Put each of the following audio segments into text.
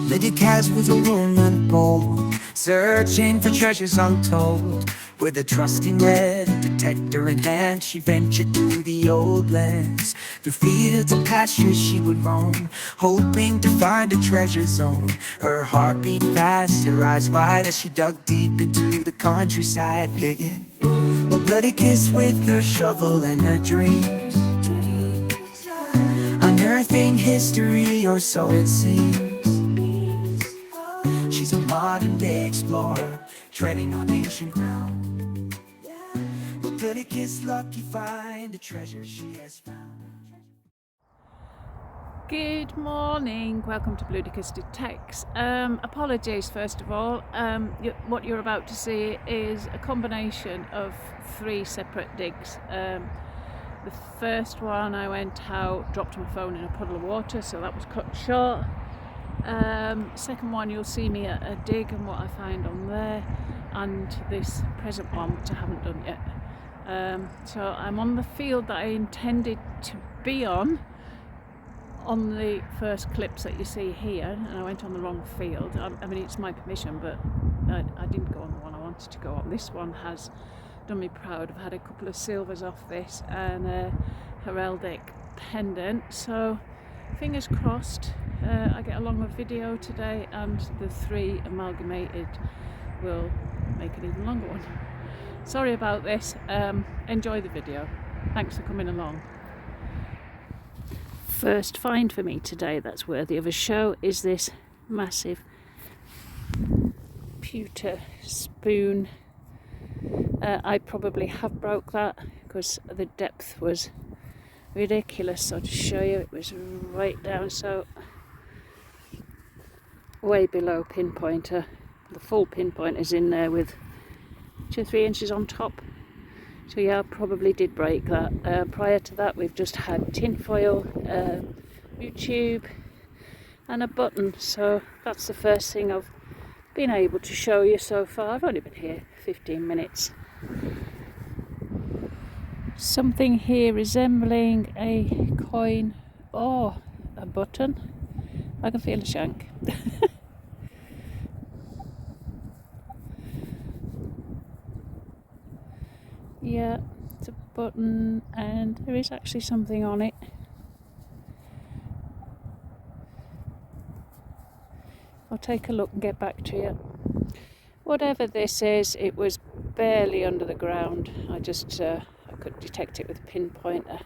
Bludicas was a woman bold, searching for treasures untold. With a trusty net and protector in hand, she ventured through the old lands. Through fields and pastures she would roam, hoping to find a treasure zone. Her heart beat fast, her eyes wide as she dug deep into the countryside, digging a bloody kiss with her shovel and her dreams, unearthing history, or so it seems. She's a modern-day explorer, treading on ancient ground. But Bludicas' lucky find the treasure she has found. Good morning, welcome to Bludicas Detects. Apologies first of all. What you're about to see is a combination of three separate digs. The first one I went out, dropped my phone in a puddle of water, so that was cut short. Second one, you'll see me at a dig and what I find on there, and this present one which I haven't done yet. So I'm on the field that I intended to be on the first clips that you see here, and I went on the wrong field. I mean, it's my permission, but I didn't go on the one I wanted to go on. This one has done me proud. I've had a couple of silvers off this and a heraldic pendant, so fingers crossed I get a longer video today and the three amalgamated will make an even longer one. Sorry about this. Enjoy the video. Thanks for coming along. First find for me today that's worthy of a show is this massive pewter spoon. I probably have broke that because the depth was ridiculous. So to show you, it was right down, so way below pinpointer. The full pinpoint is in there with 2 or 3 inches on top. So yeah, I probably did break that. Prior to that, we've just had tin foil, root tube and a button. So that's the first thing I've been able to show you so far. I've only been here 15 minutes. Something here resembling a coin or a button. I can feel a shank. Yeah, it's a button and there is actually something on it. I'll take a look and get back to you. Whatever this is, it was barely under the ground. I could detect it with a pinpointer.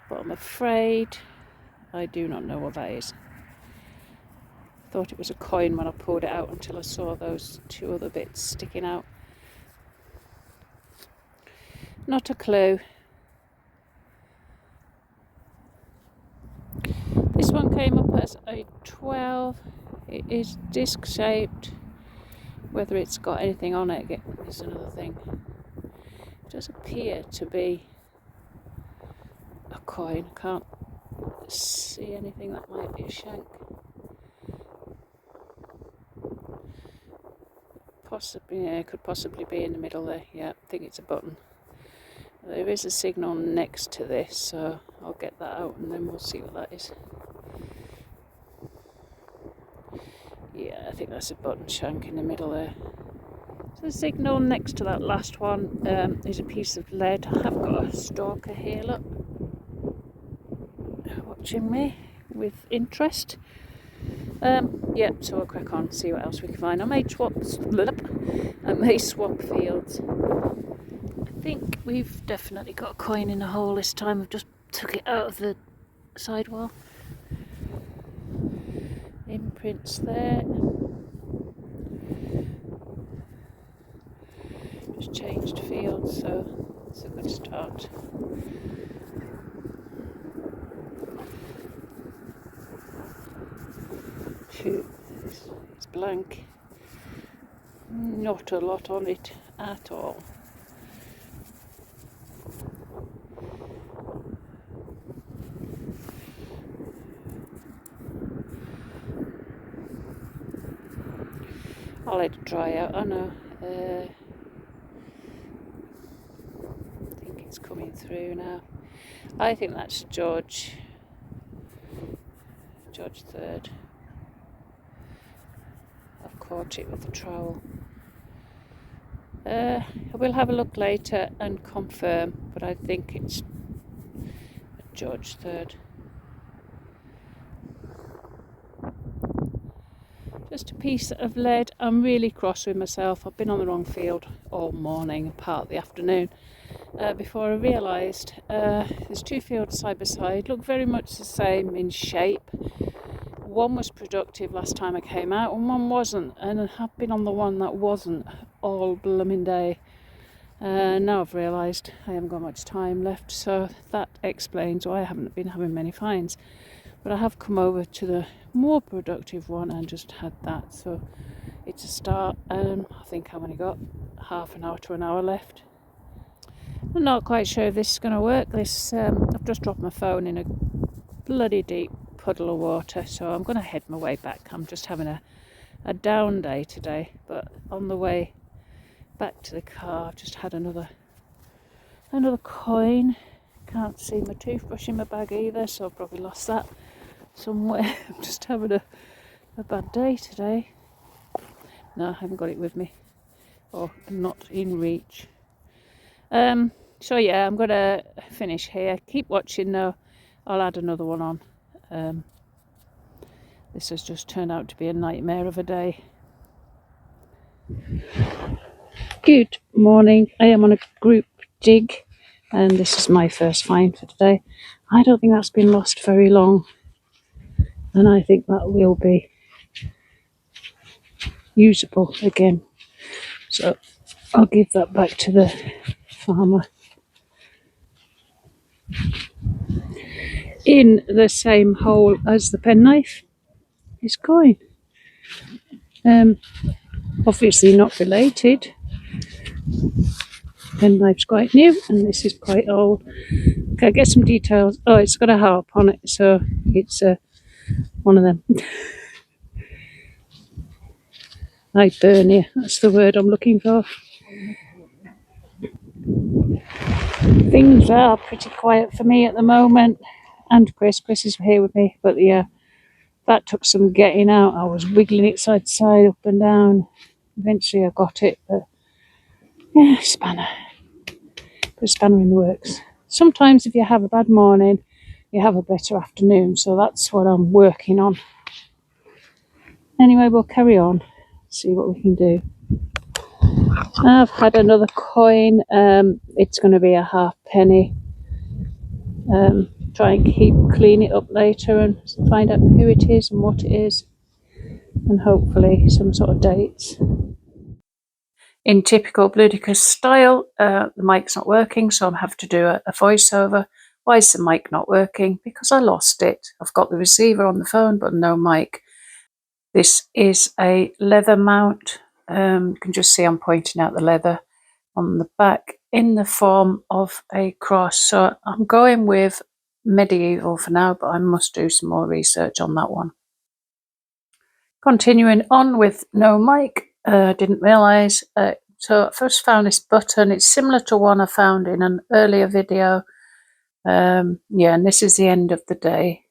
But I'm afraid I do not know what that is. Thought it was a coin when I pulled it out until I saw those 2 other bits sticking out. Not a clue. This one came up as a 12. It is disc shaped. Whether it's got anything on it is another thing. It does appear to be a coin. I can't see anything that might be a shank. Possibly, yeah, it could possibly be in the middle there. Yeah, I think it's a button. There is a signal next to this, so I'll get that out and then we'll see what that is. Yeah, I think that's a button shank in the middle there. So the signal next to that last one is a piece of lead. I have got a stalker here, look, watching me with interest. Yeah, so we'll crack on, see what else we can find. I may swap fields. I think we've definitely got a coin in the hole this time. I've just took it out of the sidewall. Imprints there. Just changed fields, so it's a good start. It's blank. Not a lot on it at all. I'll let it dry out. I know. I think it's coming through now. I think that's George 3rd. I've caught it with the trowel. I will have a look later and confirm, but I think it's George 3rd. Just a piece of lead. I'm really cross with myself. I've been on the wrong field all morning and part of the afternoon before I realised there's two fields side by side, look very much the same in shape. One was productive last time I came out and one wasn't, and I have been on the one that wasn't all blooming day. Now I've realised I haven't got much time left, so that explains why I haven't been having many finds. But I have come over to the more productive one and just had that, so it's a start. I think I've only got half an hour to an hour left. I'm not quite sure if this is going to work. I've just dropped my phone in a bloody deep puddle of water, so I'm going to head my way back. I'm just having a down day today, but on the way back to the car I've just had another coin. Can't see my toothbrush in my bag either, so I've probably lost that somewhere. I'm just having a bad day today. No, I haven't got it with me, or not in reach. So yeah, I'm gonna finish here. Keep watching though. I'll add another one on. This has just turned out to be a nightmare of a day. Good morning. I am on a group dig, and this is my first find for today. I don't think that's been lost very long, and I think that will be usable again. So I'll give that back to the farmer. In the same hole as the penknife is coin. Obviously not related. Penknife's quite new and this is quite old. Okay, get some details. Oh, it's got a harp on it, so it's one of them. Hibernia, that's the word I'm looking for. Things are pretty quiet for me at the moment, and Chris is here with me, but yeah, that took some getting out. I was wiggling it side to side, up and down. Eventually I got it, but yeah, spanner. Put a spanner in the works. Sometimes if you have a bad morning, you have a better afternoon, so that's what I'm working on. Anyway, we'll carry on, see what we can do. I've had another coin. It's going to be a halfpenny. Try and clean it up later and find out who it is and what it is, and hopefully some sort of dates. In typical Bludicas style, the mic's not working, so I'm having to do a voiceover. Why is the mic not working? Because I lost it. I've got the receiver on the phone, but no mic. This is a leather mount. You can just see I'm pointing out the leather on the back in the form of a cross. So I'm going with medieval for now, but I must do some more research on that one. Continuing on with no mic, didn't realise. So I first found this button. It's similar to one I found in an earlier video. Yeah, and this is the end of the day.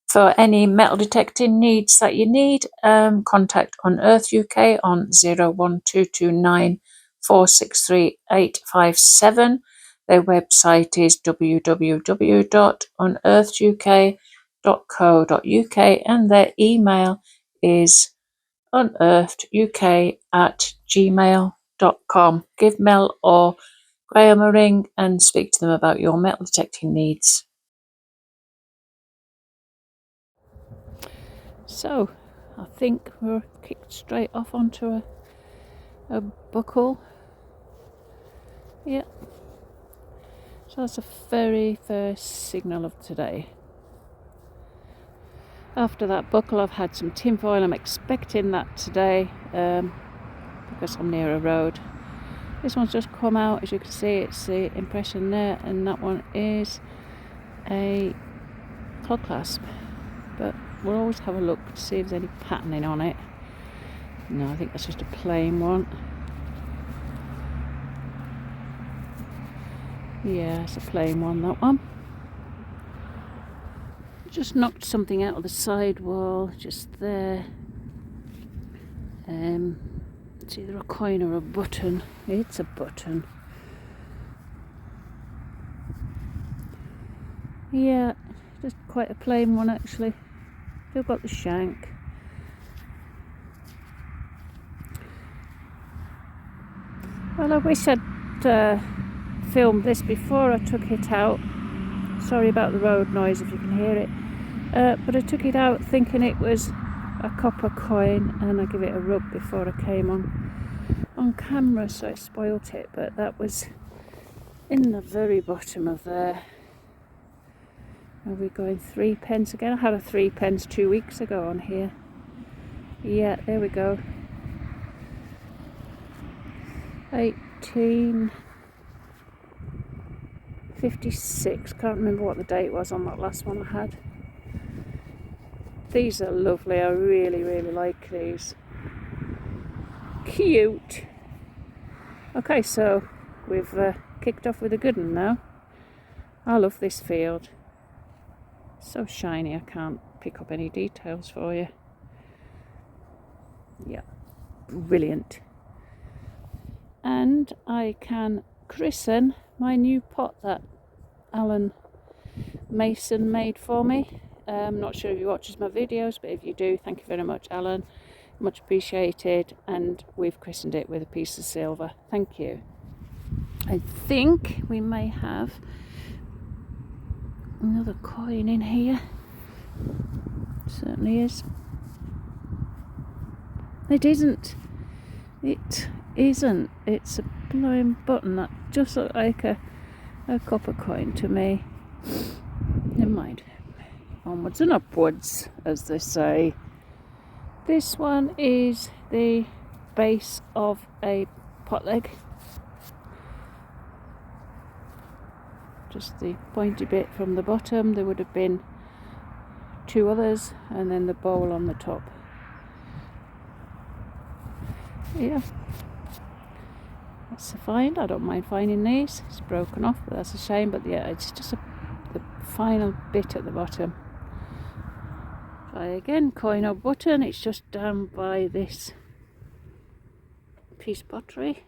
For any metal detecting needs that you need, contact Unearth UK on 01229 463 857. Their website is www.uneartheduk.co.uk and their email is uneartheduk@gmail.com. Give Mel or Graham a ring and speak to them about your metal detecting needs. So, I think we're kicked straight off onto a buckle. Yeah. So that's the very first signal of today. After that buckle, I've had some tinfoil. I'm expecting that today because I'm near a road. This one's just come out, as you can see, it's the impression there, and that one is a clog clasp. But we'll always have a look to see if there's any patterning on it. No, I think that's just a plain one. Yeah, it's a plain one, that one. Just knocked something out of the side wall, just there. It's either a coin or a button. It's a button. Yeah, just quite a plain one actually. Still got the shank. Well, I wish I'd filmed this before I took it out. Sorry about the road noise if you can hear it. But I took it out thinking it was a copper coin, and I give it a rub before I came on camera, so I spoilt it. But that was in the very bottom of there. Are we going 3p again? I had a 3p 2 weeks ago on here. Yeah, there we go. 1856. Can't remember what the date was on that last one I had. These are lovely. I really, really like these. Cute. Okay, so we've kicked off with a good one now. I love this field. So shiny, I can't pick up any details for you. Yeah, brilliant. And I can christen my new pot that Alan Mason made for me. I'm not sure if he watches my videos, but if you do, thank you very much, Alan. Much appreciated. And we've christened it with a piece of silver. Thank you. I think we may have another coin in here. Certainly is. It isn't. It isn't. It's a blowing button that just looks like a copper coin to me. Never mind. Onwards and upwards, as they say. This one is the base of a pot leg. Just the pointy bit from the bottom. There would have been 2 others, and then the bowl on the top. Yeah, that's a find. I don't mind finding these. It's broken off, but that's a shame. But yeah, it's just the final bit at the bottom. Try again, coin or button. It's just down by this piece of pottery.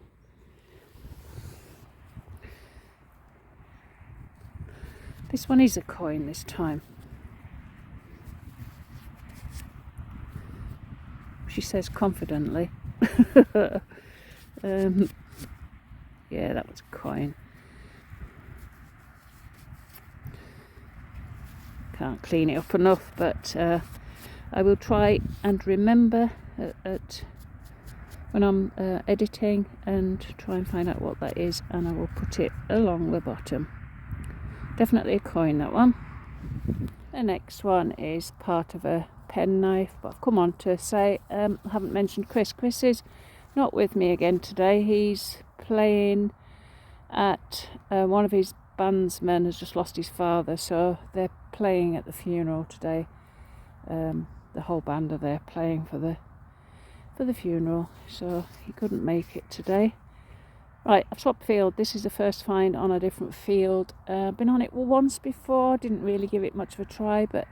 This one is a coin this time. She says confidently. Yeah, that was a coin. Can't clean it up enough, but I will try and remember when I'm editing, and try and find out what that is, and I will put it along the bottom. Definitely a coin, that one. The next one is part of a penknife, but I've come on to say I haven't mentioned Chris. Chris is not with me again today. He's playing at one of his bandsmen has just lost his father, so they're playing at the funeral today. The whole band are there playing for the funeral, so he couldn't make it today. Right, I've swapped field. This is the first find on a different field. Been on it once before, didn't really give it much of a try, but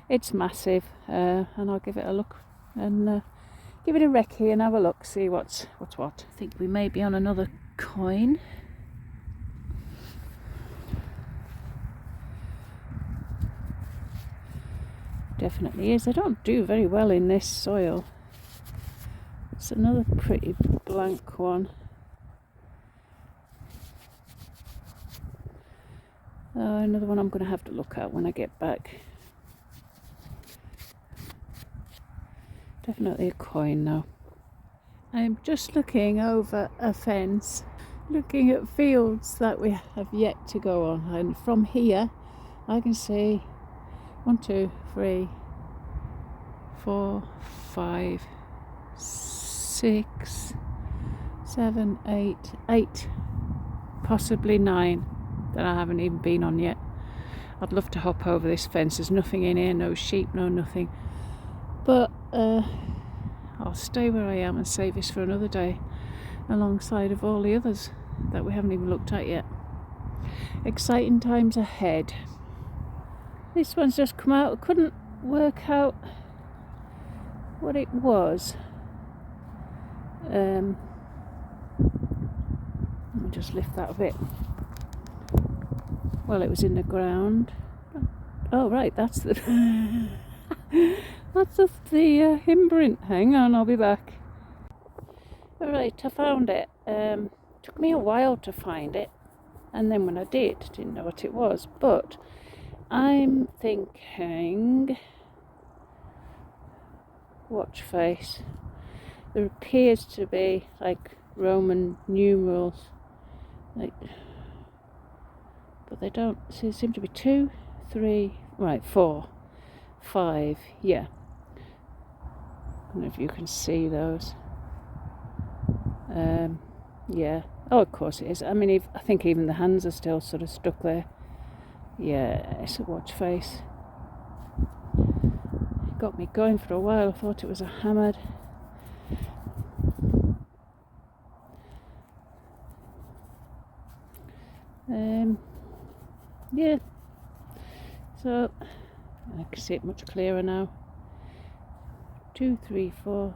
it's massive, and I'll give it a look and give it a recce and have a look, see what's what. I think we may be on another coin. Definitely is. I don't do very well in this soil. It's another pretty blank one. Another one I'm going to have to look at when I get back. Definitely a coin now. I'm just looking over a fence, looking at fields that we have yet to go on, and from here I can see 1, 2, 3, 4, 5, 6, 7, 8, possibly 9 that I haven't even been on yet. I'd love to hop over this fence. There's nothing in here, no sheep, no nothing. But I'll stay where I am and save this for another day, alongside of all the others that we haven't even looked at yet. Exciting times ahead. This one's just come out. I couldn't work out what it was. Let me just lift that a bit. Well, it was in the ground. Oh right, that's the that's the imprint. Hang on, I'll be back. Alright, I found it. Took me a while to find it, and then when I didn't know what it was, but I'm thinking watch face. There appears to be like Roman numerals, like, but they don't. So there seem to be 2, 3, right, 4, 5. Yeah, I don't know if you can see those. Yeah. Oh, of course it is. I mean, I think even the hands are still sort of stuck there. Yeah, it's a watch face. It got me going for a while. I thought it was a hammered. Yeah. So I can see it much clearer now. 2, 3, 4.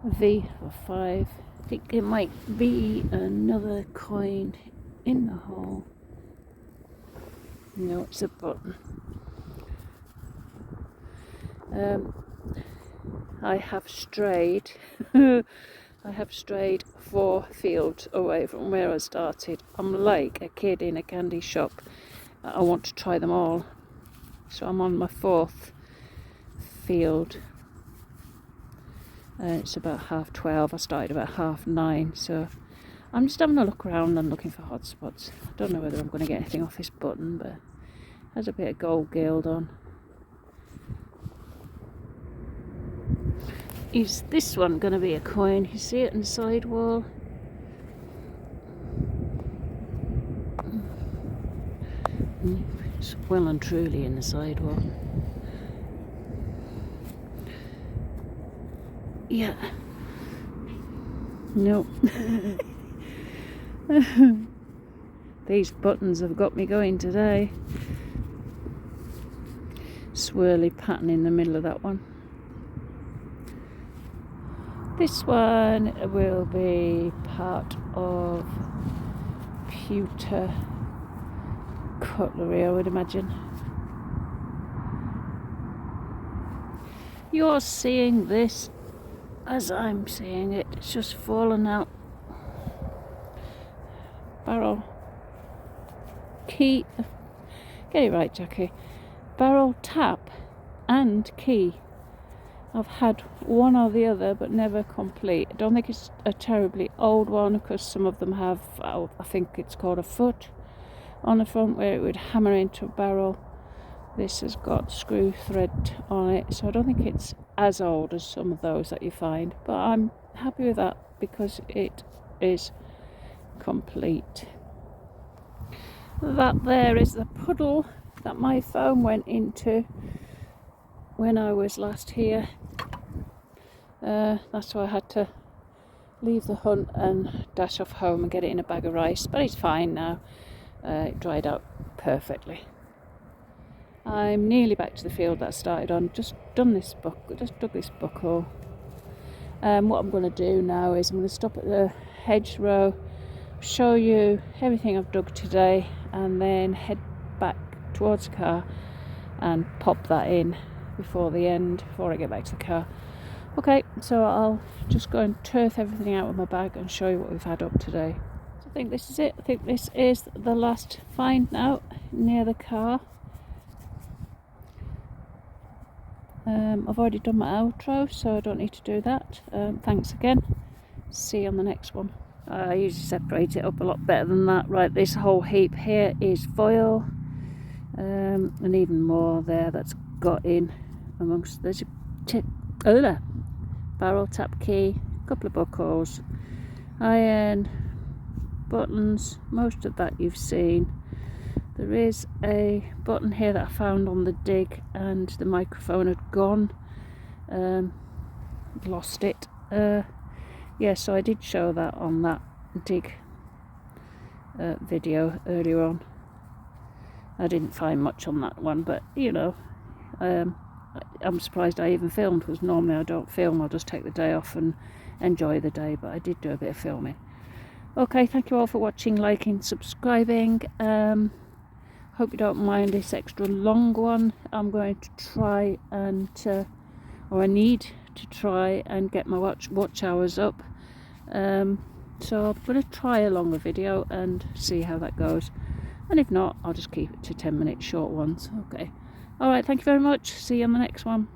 A V for 5. I think it might be another coin in the hole. No, it's a button. I have strayed. I have strayed 4 fields away from where I started. I'm like a kid in a candy shop. I want to try them all. So I'm on my 4th field. It's about 12:30. I started about 9:30, so I'm just having a look around and looking for hotspots. I don't know whether I'm going to get anything off this button, but it has a bit of gold gild on. Is this one going to be a coin? You see it in the side wall? It's well and truly in the side wall. Yeah. No. These buttons have got me going today. Swirly pattern in the middle of that one. This one will be part of pewter cutlery, I would imagine. You're seeing this as I'm seeing it. It's just fallen out. Barrel. Key. Get it right, Jackie. Barrel tap and key. I've had one or the other, but never complete. I don't think it's a terribly old one, because some of them have, I think it's called a foot on the front, where it would hammer into a barrel. This has got screw thread on it, so I don't think it's as old as some of those that you find, but I'm happy with that because it is complete. That there is the puddle that my phone went into when I was last here. That's why I had to leave the hunt and dash off home and get it in a bag of rice, but it's fine now. It dried out perfectly. I'm nearly back to the field that I started on. Just dug this buckle. What I'm going to do now is I'm going to stop at the hedgerow, show you everything I've dug today, and then head back towards the car and pop that in before I get back to the car. Okay, so I'll just go and turf everything out of my bag and show you what we've had up today. So I think this is it. I think this is the last find now near the car. I've already done my outro, so I don't need to do that. Thanks again. See you on the next one. I usually separate it up a lot better than that. Right, this whole heap here is foil, and even more there that's got in amongst. There's a barrel tap key, a couple of buckles, iron, buttons, most of that you've seen. There is a button here that I found on the dig, and the microphone had gone. Lost it. Yeah, so I did show that on that dig video earlier on. I didn't find much on that one, but you know, I'm surprised I even filmed, because normally I don't film. I'll just take the day off and enjoy the day, but I did do a bit of filming. Okay, thank you all for watching, liking, subscribing. Hope you don't mind this extra long one. I'm going to try and or I need to try and get my watch hours up, so I'm going to try a longer video and see how that goes, and if not, I'll just keep it to 10-minute short ones. Okay, all right, thank you very much. See you on the next one.